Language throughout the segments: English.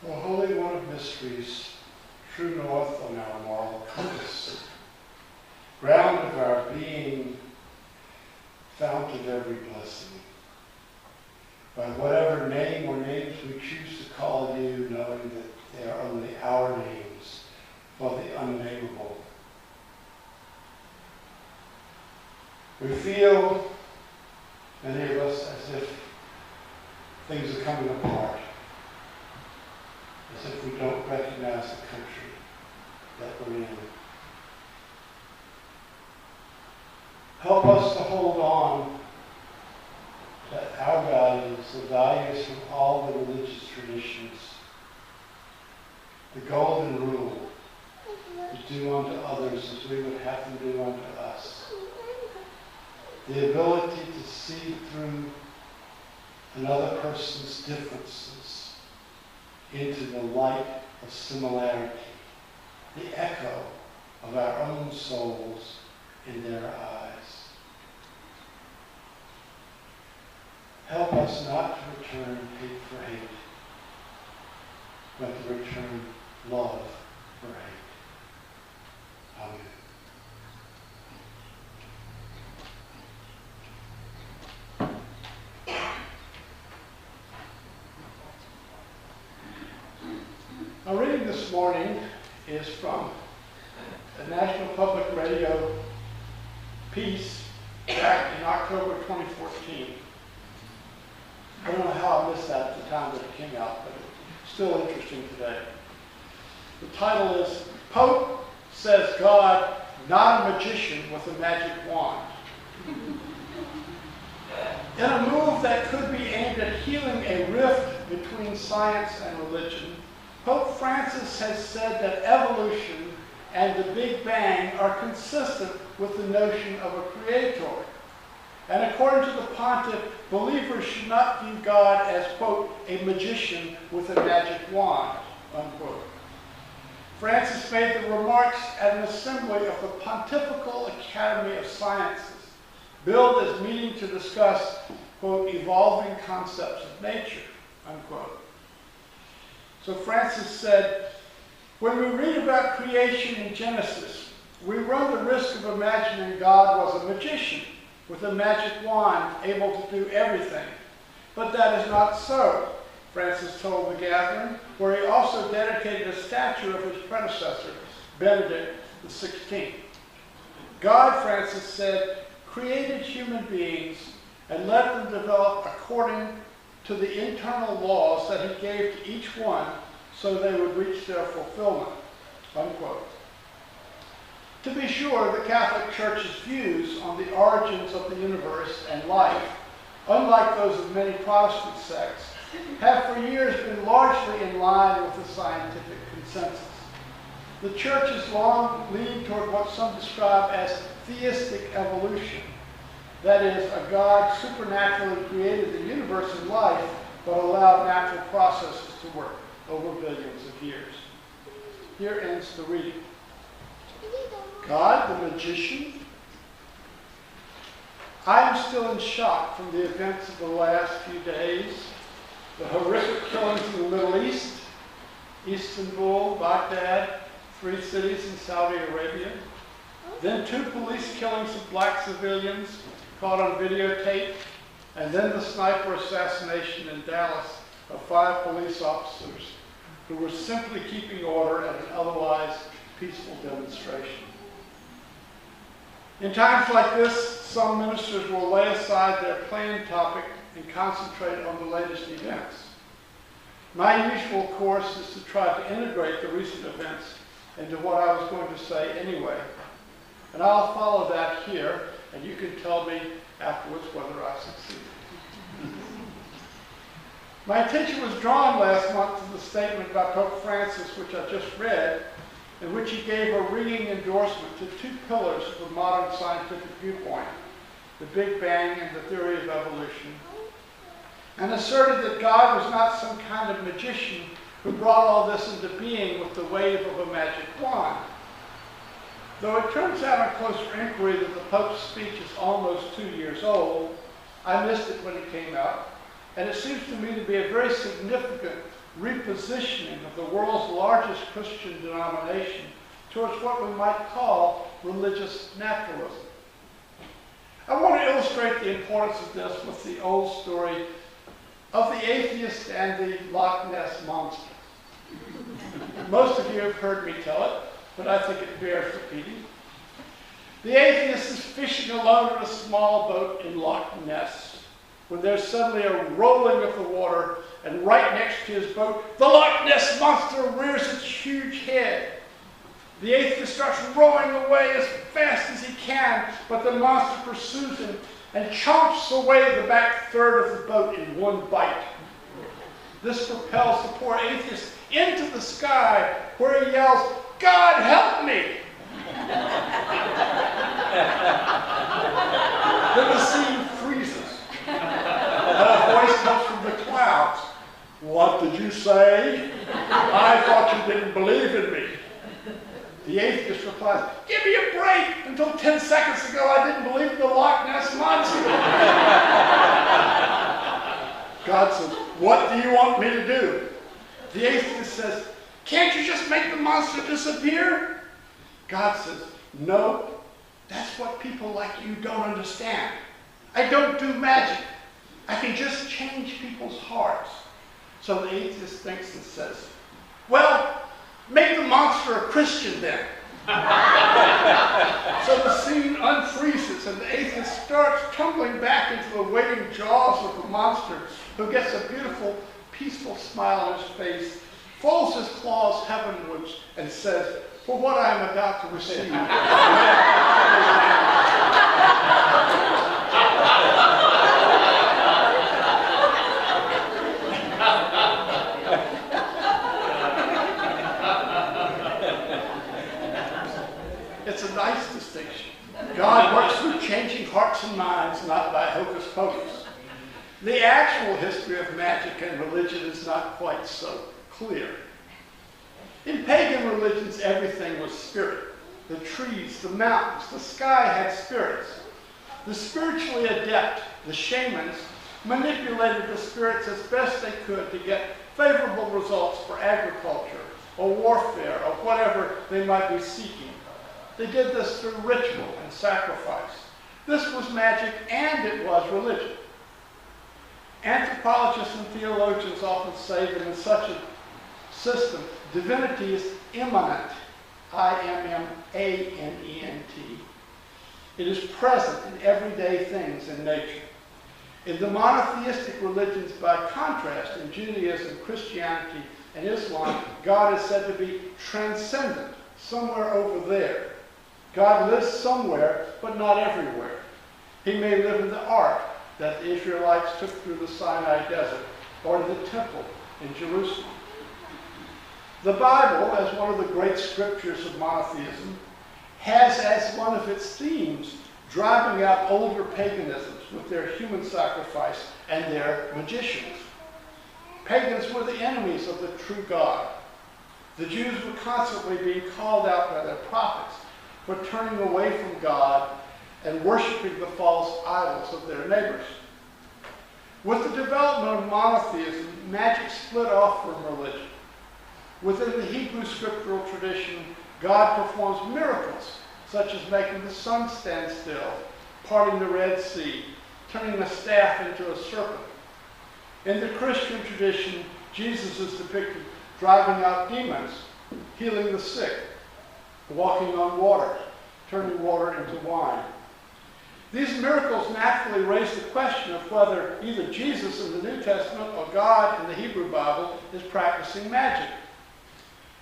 O Holy One of Mysteries, true north on our moral compass, ground of our being, fount of every blessing, by whatever name or names we choose to call you, knowing that they are only our names for the unnameable. We feel, many of us, as if things are coming apart, as if we don't recognize the country that we're in. Help us to hold on to our values, the values from all the religious traditions, the golden rule, to do unto others as we would have them do unto us. The ability to see through another person's differences into the light of similarity, the echo of our own souls in their eyes. Help us not to return hate for hate, but to return love for hate. Amen. Our reading this morning is from the National Public Radio piece back in October 2014. I don't know how I missed that at the time that it came out, but it's still interesting today. The title is, Pope Says God, Not a Magician with a Magic Wand. In a move that could be aimed at healing a rift between science and religion, Pope Francis has said that evolution and the Big Bang are consistent with the notion of a creator. And according to the pontiff, believers should not view God as, quote, a magician with a magic wand, unquote. Francis made the remarks at an assembly of the Pontifical Academy of Sciences, billed as meeting to discuss, quote, evolving concepts of nature, unquote. So Francis said, when we read about creation in Genesis, we run the risk of imagining God was a magician with a magic wand able to do everything. But that is not so, Francis told the gathering, where he also dedicated a statue of his predecessor, Benedict XVI. God, Francis said, created human beings and let them develop according to the internal laws that he gave to each one so they would reach their fulfillment, unquote. To be sure, the Catholic Church's views on the origins of the universe and life, unlike those of many Protestant sects, have for years been largely in line with the scientific consensus. The Church has long leaned toward what some describe as theistic evolution. That is, a God supernaturally created the universe and life, but allowed natural processes to work over billions of years. Here ends the reading. God, the magician? I am still in shock from the events of the last few days. The horrific killings in the Middle East, Istanbul, Baghdad, 3 cities in Saudi Arabia. Then 2 police killings of black civilians caught on videotape, and then the sniper assassination in Dallas of 5 police officers who were simply keeping order at an otherwise peaceful demonstration. In times like this, some ministers will lay aside their planned topic and concentrate on the latest events. My usual course is to try to integrate the recent events into what I was going to say anyway. And I'll follow that here, and you can tell me afterwards whether I succeed. My attention was drawn last month to the statement by Pope Francis, which I just read, in which he gave a ringing endorsement to 2 pillars of the modern scientific viewpoint, the Big Bang and the theory of evolution, and asserted that God was not some kind of magician who brought all this into being with the wave of a magic wand. Though it turns out on closer inquiry that the Pope's speech is almost 2 years old, I missed it when it came out, and it seems to me to be a very significant repositioning of the world's largest Christian denomination towards what we might call religious naturalism. I want to illustrate the importance of this with the old story of the atheist and the Loch Ness Monster. Most of you have heard me tell it, but I think it bears repeating. The atheist is fishing alone in a small boat in Loch Ness when there's suddenly a rolling of the water, and right next to his boat, the Loch Ness Monster rears its huge head. The atheist starts rowing away as fast as he can, but the monster pursues him and chomps away the back third of the boat in one bite. This propels the poor atheist into the sky, where he yells, "God help me!" Then the scene freezes, and a voice comes from the clouds. "What did you say? I thought you didn't believe in me." The atheist replies, "Give me a break! Until 10 seconds ago I didn't believe in the Loch Ness Monster." God says, "What do you want me to do?" The atheist says, "Can't you just make the monster disappear?" God says, "No, that's what people like you don't understand. I don't do magic. I can just change people's hearts." So the atheist thinks and says, "Well, make the monster a Christian then." So the scene unfreezes, and the atheist starts tumbling back into the waiting jaws of the monster, who gets a beautiful, peaceful smile on his face, folds his claws heavenwards, and says, "For what I am about to receive." It's a nice distinction. God works through changing hearts and minds, not by hocus pocus. The actual history of magic and religion is not quite so clear. In pagan religions, everything was spirit. The trees, the mountains, the sky had spirits. The spiritually adept, the shamans, manipulated the spirits as best they could to get favorable results for agriculture or warfare or whatever they might be seeking. They did this through ritual and sacrifice. This was magic, and it was religion. Anthropologists and theologians often say that in such a system, divinity is immanent, I-M-M-A-N-E-N-T. It is present in everyday things in nature. In the monotheistic religions, by contrast, in Judaism, Christianity, and Islam, God is said to be transcendent, somewhere over there. God lives somewhere, but not everywhere. He may live in the ark that the Israelites took through the Sinai desert, or in the temple in Jerusalem. The Bible, as one of the great scriptures of monotheism, has as one of its themes driving out older paganisms with their human sacrifice and their magicians. Pagans were the enemies of the true God. The Jews were constantly being called out by their prophets for turning away from God and worshiping the false idols of their neighbors. With the development of monotheism, magic split off from religion. Within the Hebrew scriptural tradition, God performs miracles, such as making the sun stand still, parting the Red Sea, turning a staff into a serpent. In the Christian tradition, Jesus is depicted driving out demons, healing the sick, walking on water, turning water into wine. These miracles naturally raise the question of whether either Jesus in the New Testament or God in the Hebrew Bible is practicing magic.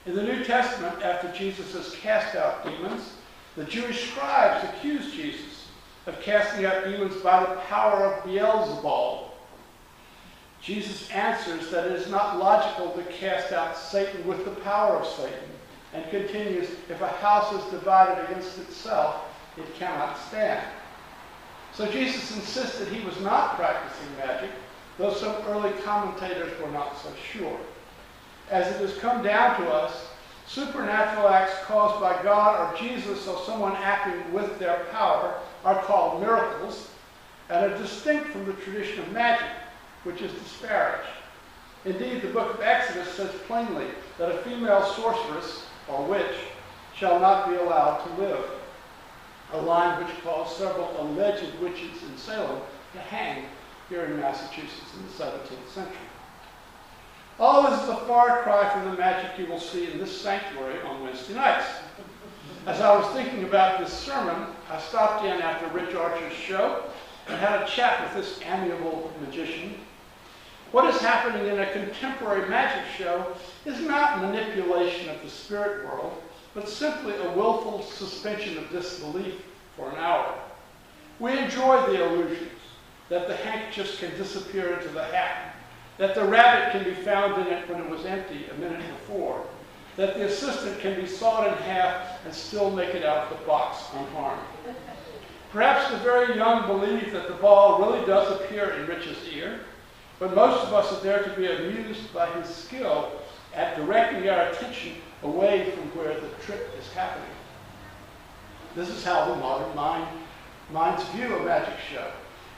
In the New Testament, after Jesus has cast out demons, the Jewish scribes accuse Jesus of casting out demons by the power of Beelzebul. Jesus answers that it is not logical to cast out Satan with the power of Satan, and continues, if a house is divided against itself, it cannot stand. So Jesus insisted he was not practicing magic, though some early commentators were not so sure. As it has come down to us, supernatural acts caused by God or Jesus or someone acting with their power are called miracles and are distinct from the tradition of magic, which is disparaged. Indeed, the book of Exodus says plainly that a female sorceress, or witch, shall not be allowed to live, a line which caused several alleged witches in Salem to hang here in Massachusetts in the 17th century. All this is a far cry from the magic you will see in this sanctuary on Wednesday nights. As I was thinking about this sermon, I stopped in after Rich Archer's show and had a chat with this amiable magician. What is happening in a contemporary magic show is not manipulation of the spirit world, but simply a willful suspension of disbelief for an hour. We enjoy the illusions that the handkerchiefs can disappear into the hat, that the rabbit can be found in it when it was empty a minute before, that the assistant can be sawed in half and still make it out of the box unharmed. Perhaps the very young believe that the ball really does appear in Rich's ear, but most of us are there to be amused by his skill at directing our attention away from where the trick is happening. This is how the modern minds view a magic show.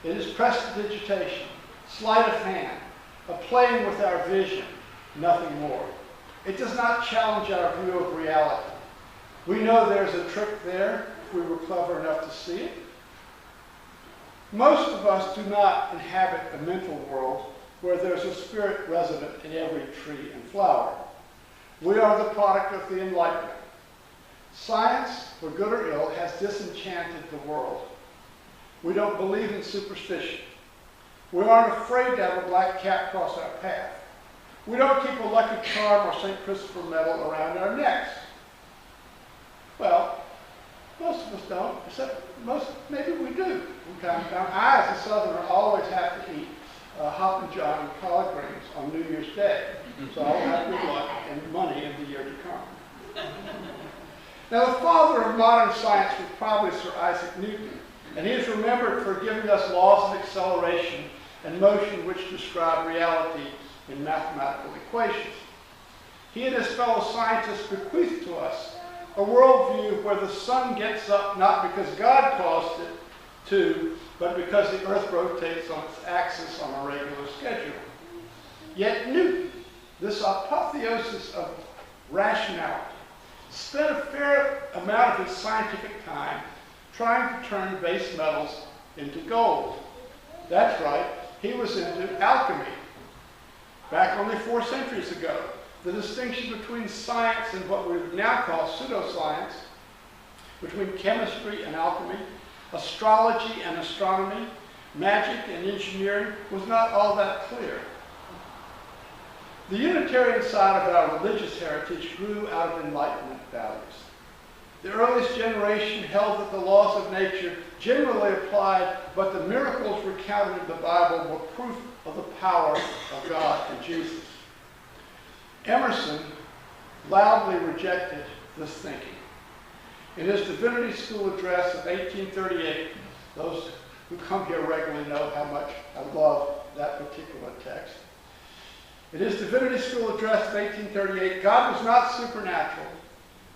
It is prestidigitation, sleight of hand, a playing with our vision, nothing more. It does not challenge our view of reality. We know there's a trick there if we were clever enough to see it. Most of us do not inhabit a mental world where there's a spirit resident in every tree and flower. We are the product of the Enlightenment. Science, for good or ill, has disenchanted the world. We don't believe in superstition. We aren't afraid to have a black cat cross our path. We don't keep a Lucky Charm or St. Christopher medal around our necks. Well, most of us don't, except maybe we do from time to time. I, as a Southerner, always have to eat Hoppin' John and collard greens on New Year's Day. So I'll have good luck and money in the year to come. Now, the father of modern science was probably Sir Isaac Newton, and he is remembered for giving us laws of acceleration and motion which describe reality in mathematical equations. He and his fellow scientists bequeathed to us a worldview where the sun gets up not because God caused it to, but because the earth rotates on its axis on a regular schedule. Yet Newton, this apotheosis of rationality, spent a fair amount of his scientific time trying to turn base metals into gold. That's right, he was into alchemy. Back only 4 centuries ago, the distinction between science and what we would now call pseudoscience, between chemistry and alchemy, astrology and astronomy, magic and engineering, was not all that clear. The Unitarian side of our religious heritage grew out of Enlightenment values. The earliest generation held that the laws of nature generally applied, but the miracles recounted in the Bible were proof of the power of God and Jesus. Emerson loudly rejected this thinking. In his Divinity School address of 1838, those who come here regularly know how much I love that particular text. In his Divinity School address of 1838, God was not supernatural.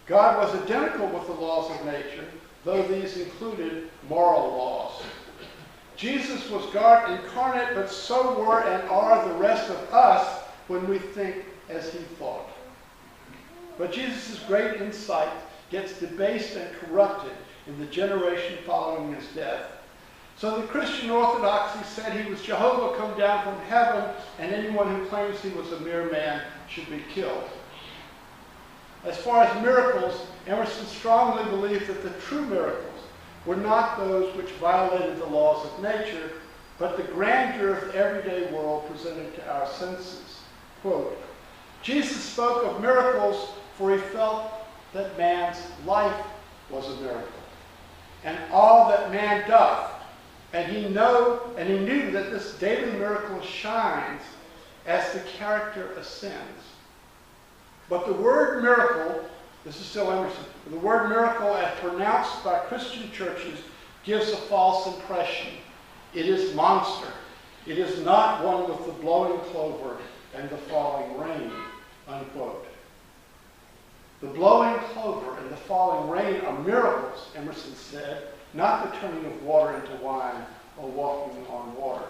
God was identical with the laws of nature, though these included moral laws. Jesus was God incarnate, but so were and are the rest of us when we think as he thought. But Jesus' great insight gets debased and corrupted in the generation following his death. So the Christian orthodoxy said he was Jehovah come down from heaven, and anyone who claims he was a mere man should be killed. As far as miracles, Emerson strongly believed that the true miracles were not those which violated the laws of nature, but the grandeur of the everyday world presented to our senses. Quote, Jesus spoke of miracles, for he felt that man's life was a miracle, and all that man doth. And he knew that this daily miracle shines as the character ascends. But the word miracle, this is still Emerson, the word miracle as pronounced by Christian churches gives a false impression. It is monster. It is not one with the blowing clover and the falling rain, unquote. The blowing clover and the falling rain are miracles, Emerson said, not the turning of water into wine or walking on water.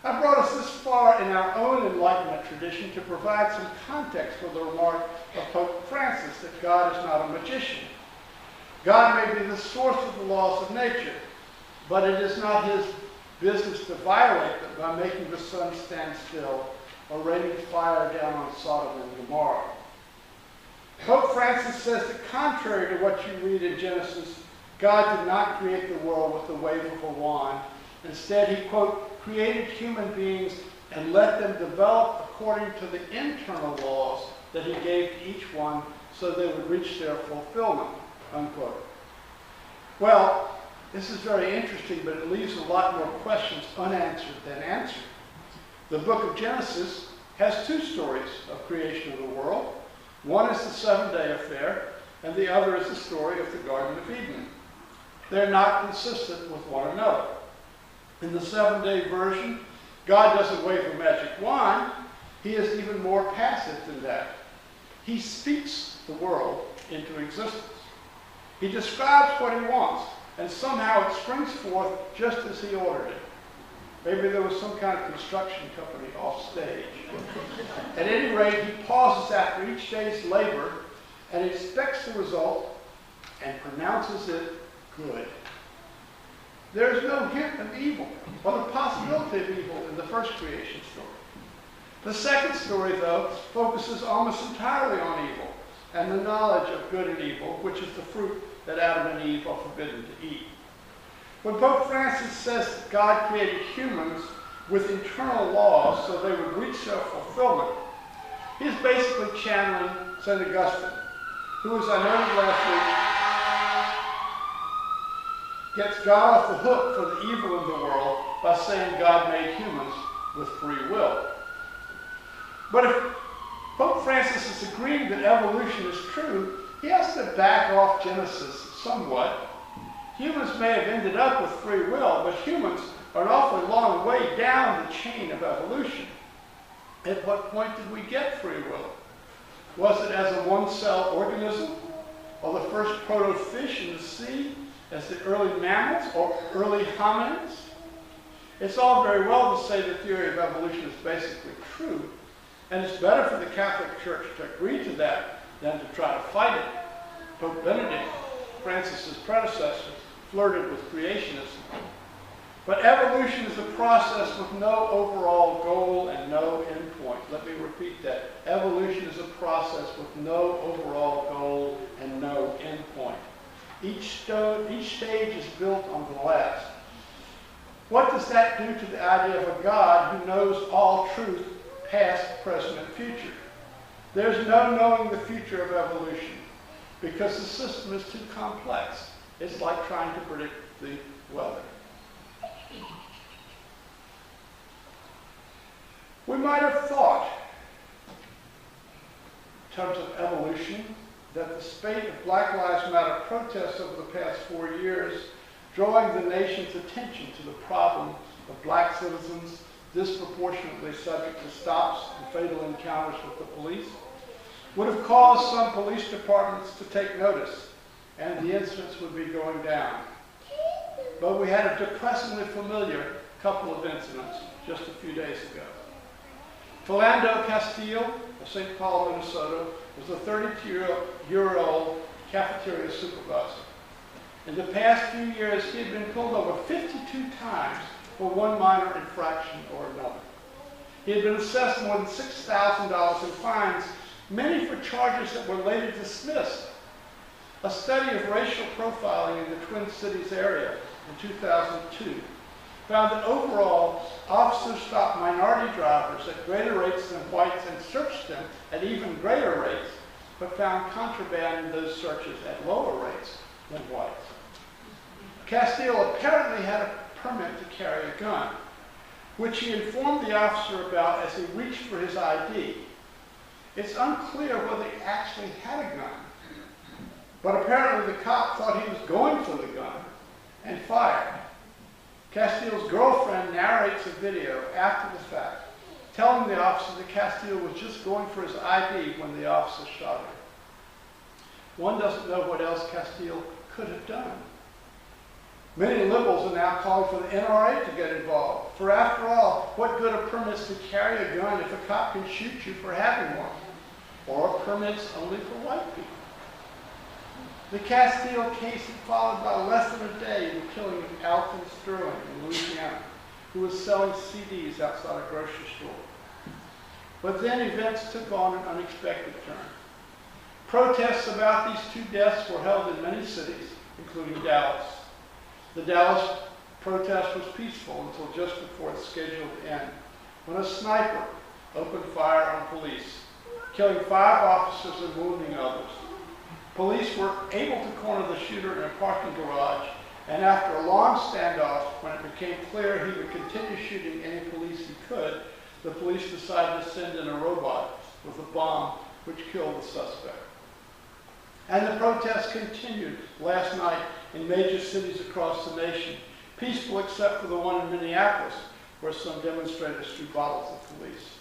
I brought us this far in our own Enlightenment tradition to provide some context for the remark of Pope Francis that God is not a magician. God may be the source of the laws of nature, but it is not his business to violate them by making the sun stand still or raining fire down on Sodom and Gomorrah. Pope Francis says that contrary to what you read in Genesis, God did not create the world with the wave of a wand. Instead, he, quote, created human beings and let them develop according to the internal laws that he gave to each one so they would reach their fulfillment, unquote. Well, this is very interesting, but it leaves a lot more questions unanswered than answered. The book of Genesis has two stories of creation of the world. One is the seven-day affair, and the other is the story of the Garden of Eden. They're not consistent with one another. In the seven-day version, God doesn't wave a magic wand. He is even more passive than that. He speaks the world into existence. He describes what he wants, and somehow it springs forth just as he ordered it. Maybe there was some kind of construction company off stage. At any rate, he pauses after each day's labor and inspects the result and pronounces it good. There is no hint of evil or the possibility of evil in the first creation story. The second story, though, focuses almost entirely on evil and the knowledge of good and evil, which is the fruit that Adam and Eve are forbidden to eat. When Pope Francis says that God created humans with internal laws so they would reach their fulfillment, he's basically channeling St. Augustine, who, as I noted last week, gets God off the hook for the evil in the world by saying God made humans with free will. But if Pope Francis is agreeing that evolution is true, he has to back off Genesis somewhat. Humans may have ended up with free will, but humans are an awfully long way down the chain of evolution. At what point did we get free will? Was it as a one-cell organism, or the first proto-fish in the sea, as the early mammals, or early hominids? It's all very well to say the theory of evolution is basically true, and it's better for the Catholic Church to agree to that than to try to fight it. Pope Benedict, Francis's predecessor, flirted with creationism. But evolution is a process with no overall goal and no endpoint. Let me repeat that. Evolution is a process with no overall goal and no endpoint. Each stage is built on the last. What does that do to the idea of a God who knows all truth, past, present, and future? There's no knowing the future of evolution because the system is too complex. It's like trying to predict the weather. We might have thought, in terms of evolution, that the spate of Black Lives Matter protests over the past 4 years, drawing the nation's attention to the problem of black citizens disproportionately subject to stops and fatal encounters with the police, would have caused some police departments to take notice, and the incidents would be going down. But we had a depressingly familiar couple of incidents just a few days ago. Philando Castile of St. Paul, Minnesota, was a 32-year-old cafeteria supervisor. In the past few years, he had been pulled over 52 times for one minor infraction or another. He had been assessed more than $6,000 in fines, many for charges that were later dismissed. A study of racial profiling in the Twin Cities area in 2002 found that overall, officers stopped minority drivers at greater rates than whites and searched them at even greater rates, but found contraband in those searches at lower rates than whites. Castile apparently had a permit to carry a gun, which he informed the officer about as he reached for his ID. It's unclear whether he actually had a gun, but apparently the cop thought he was going for the gun and fired. Castile's girlfriend narrates a video after the fact, telling the officer that Castile was just going for his ID when the officer shot her. One doesn't know what else Castile could have done. Many liberals are now calling for the NRA to get involved. For after all, what good are permits to carry a gun if a cop can shoot you for having one? Or are permits only for white people? The Castile case had followed by less than a day the killing of Alton Sterling in Louisiana, who was selling CDs outside a grocery store. But then events took on an unexpected turn. Protests about these two deaths were held in many cities, including Dallas. The Dallas protest was peaceful until just before its scheduled end, when a sniper opened fire on police, killing 5 officers and wounding others. Police were able to corner the shooter in a parking garage, and after a long standoff, when it became clear he would continue shooting any police he could, the police decided to send in a robot with a bomb which killed the suspect. And the protests continued last night in major cities across the nation, peaceful except for the one in Minneapolis, where some demonstrators threw bottles at police.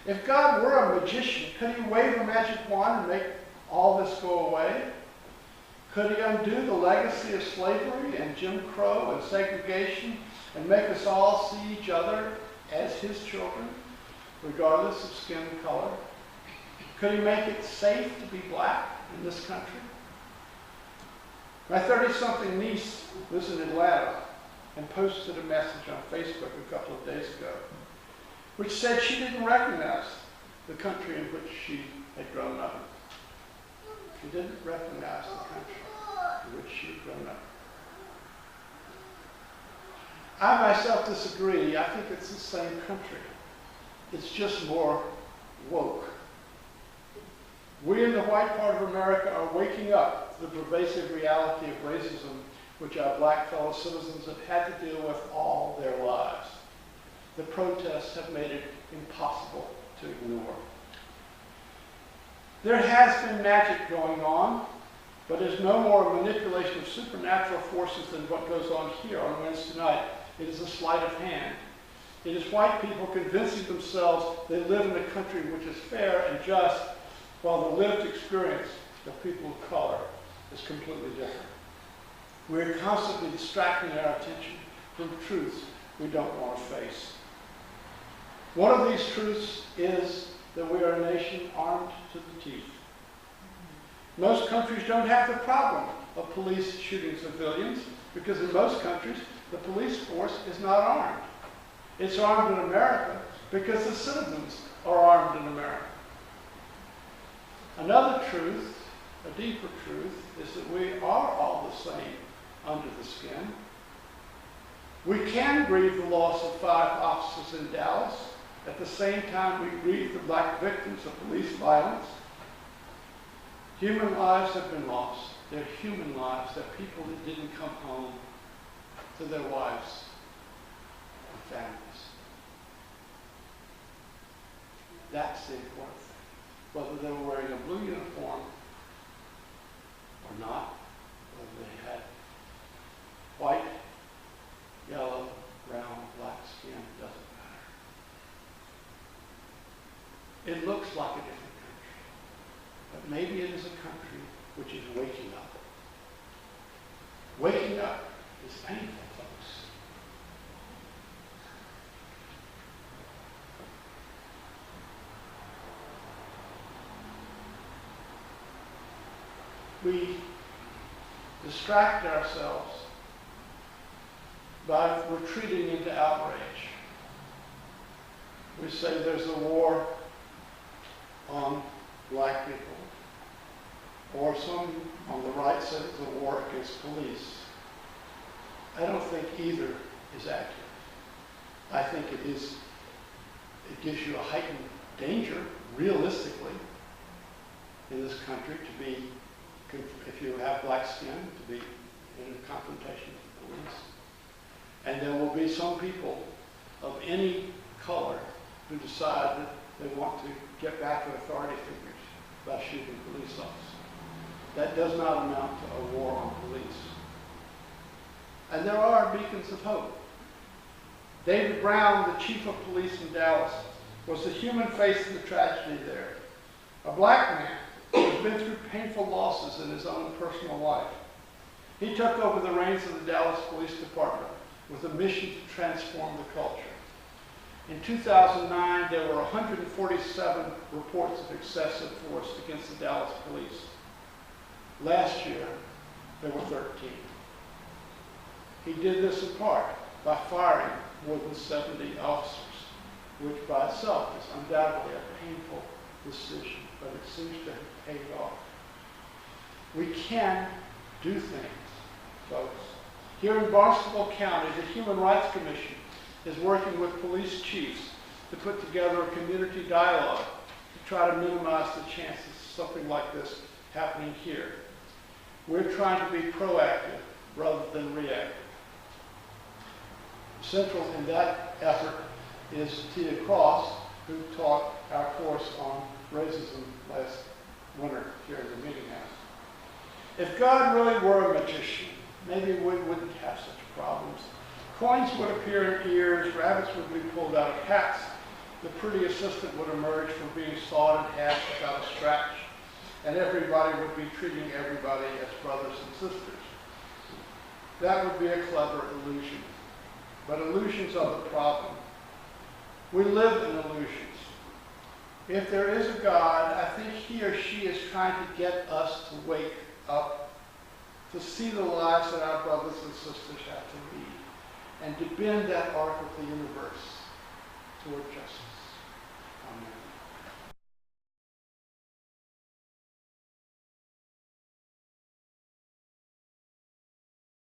If God were a magician, could he wave a magic wand and make all this go away? Could he undo the legacy of slavery and Jim Crow and segregation and make us all see each other as his children, regardless of skin color? Could he make it safe to be black in this country? My 30-something niece lives in Atlanta and posted a message on Facebook a couple of days ago, which said she didn't recognize the country in which she had grown up. She didn't recognize the country in which she had grown up. I myself disagree. I think it's the same country. It's just more woke. We in the white part of America are waking up to the pervasive reality of racism which our black fellow citizens have had to deal with all their lives. The protests have made it impossible to ignore. There has been magic going on, but there's no more manipulation of supernatural forces than what goes on here on Wednesday night. It is a sleight of hand. It is white people convincing themselves they live in a country which is fair and just, while the lived experience of people of color is completely different. We're constantly distracting our attention from truths we don't want to face. One of these truths is that we are a nation armed to the teeth. Most countries don't have the problem of police shooting civilians because in most countries the police force is not armed. It's armed in America because the citizens are armed in America. Another truth, a deeper truth, is that we are all the same under the skin. We can grieve the loss of 5 officers in Dallas. At the same time, we grieve the black victims of police violence. Human lives have been lost. They're human lives. They're people that didn't come home to their wives and families. That's the important thing. Whether they were wearing a blue uniform or not, whether they had white, yellow, brown, black skin, doesn't matter. It looks like a different country, but maybe it is a country which is waking up. Waking up is painful, folks. We distract ourselves by retreating into outrage. We say there's a war on black people, or some on the right said it's a war against police. I don't think either is accurate. I think it gives you a heightened danger, realistically, in this country to be, if you have black skin, to be in a confrontation with the police. And there will be some people of any color who decide that they want to get back at authority figures by shooting police officers. That does not amount to a war on police. And there are beacons of hope. David Brown, the chief of police in Dallas, was the human face of the tragedy there. A black man who has been through painful losses in his own personal life. He took over the reins of the Dallas Police Department with a mission to transform the culture. In 2009, there were 147 reports of excessive force against the Dallas police. Last year, there were 13. He did this in part by firing more than 70 officers, which by itself is undoubtedly a painful decision, but it seems to have paid off. We can do things, folks. Here in Barnstable County, the Human Rights Commission is working with police chiefs to put together a community dialogue to try to minimize the chances of something like this happening here. We're trying to be proactive rather than reactive. Central in that effort is Tia Cross, who taught our course on racism last winter here in the meeting house. If God really were a magician, maybe we wouldn't have such problems. Coins would appear in ears, rabbits would be pulled out of hats, the pretty assistant would emerge from being sawed in half without a scratch, and everybody would be treating everybody as brothers and sisters. That would be a clever illusion. But illusions are the problem. We live in illusions. If there is a God, I think he or she is trying to get us to wake up, to see the lives that our brothers and sisters have to lead, and to bend that arc of the universe toward justice. Amen.